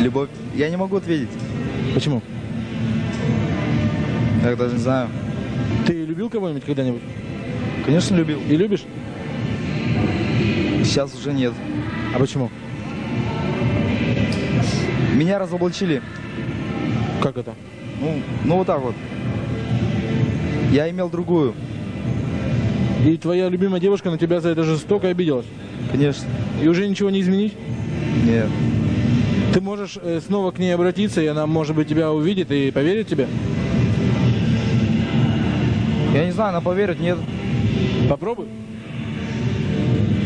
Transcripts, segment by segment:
Любовь. Я не могу ответить. Почему? Я даже не знаю. Ты любил кого-нибудь когда-нибудь? Конечно, любил. И любишь? Сейчас уже нет. А почему? Меня разоблачили. Как это? Ну вот так вот. Я имел другую. И твоя любимая девушка на тебя за это жестоко обиделась? Конечно. И уже ничего не изменить? Нет. Ты можешь снова к ней обратиться, и она, может быть, тебя увидит и поверит тебе? Я не знаю, она поверит, нет. Попробуй.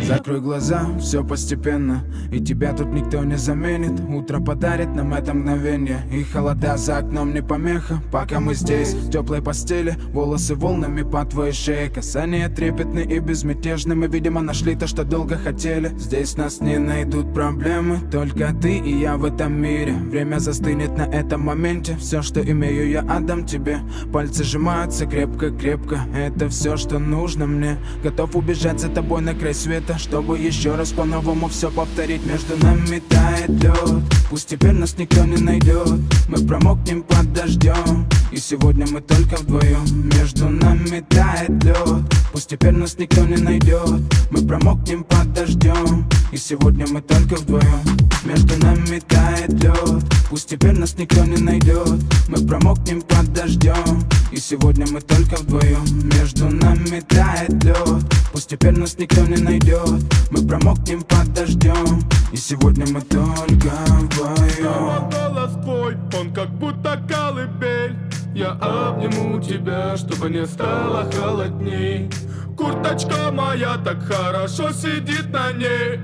Закрой глаза, все постепенно, и тебя тут никто не заменит. Утро подарит нам это мгновение, и холода за окном не помеха. Пока мы здесь, в теплой постели, волосы волнами по твоей шее. Касания трепетны и безмятежны, мы, видимо, нашли то, что долго хотели. Здесь нас не найдут проблемы, только ты и я в этом мире. Время застынет на этом моменте, все, что имею, я отдам тебе. Пальцы сжимаются крепко-крепко, это все, что нужно мне. Готов убежать за тобой на край света, чтобы еще раз по-новому все повторить. Между нами тает лед, пусть теперь нас никто не найдет. Мы промокнем под дождем, и сегодня мы только вдвоем. Между нами тает лед, пусть теперь нас никто не найдет. Мы промокнем под дождем, и сегодня мы только вдвоем. Между нами тает лед, пусть теперь нас никто не найдет. Мы промокнем под дождем, и сегодня мы только вдвоем. Между нами тает лед, пусть теперь нас никто не найдет. Мы промокнем под дождем, и сегодня мы только вдвоем. Голос твой, он как будто колыбель. Я обниму тебя, чтобы не стало холодней. Курточка моя так хорошо сидит на ней.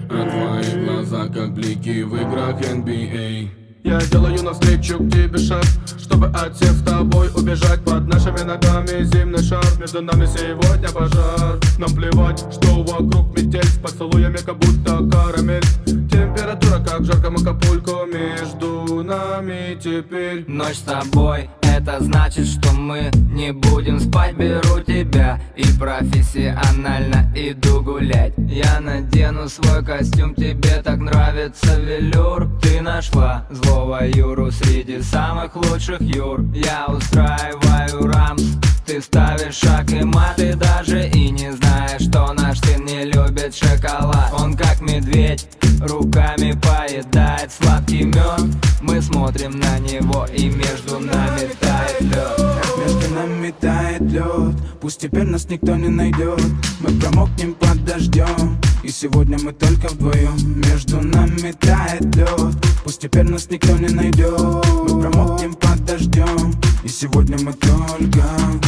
А твои глаза как блики в играх NBA. Я делаю навстречу к тебе шаг, чтобы от всех с тобой убежать. Под нашими ногами зимний шар, между нами сегодня пожар. Нам плевать, что вокруг метель, с поцелуями как будто карамель. Температура как в жарком Акапулько, между нами теперь. Ночь с тобой, это значит, что мы не будем спать. Беру тебя и профессионально иду гулять. Я надену свой костюм, тебе так нравится велюр. Ты нашла злого Юру среди самых лучших Юр. Я устраиваю рамс, ты ставишь шаг и мат. Ты даже и не знаешь, что наш сын не любит шоколад. Он как медведь, руками поедает сладкий мед. Мы смотрим на него, и между нами тает лед. Между нами тает лед, пусть теперь нас никто не найдет. Мы промокнем под дождем, и сегодня мы только вдвоем. Между нами тает лед, пусть теперь нас никто не найдет. Мы промокнем под дождем, и сегодня мы только вдвоем.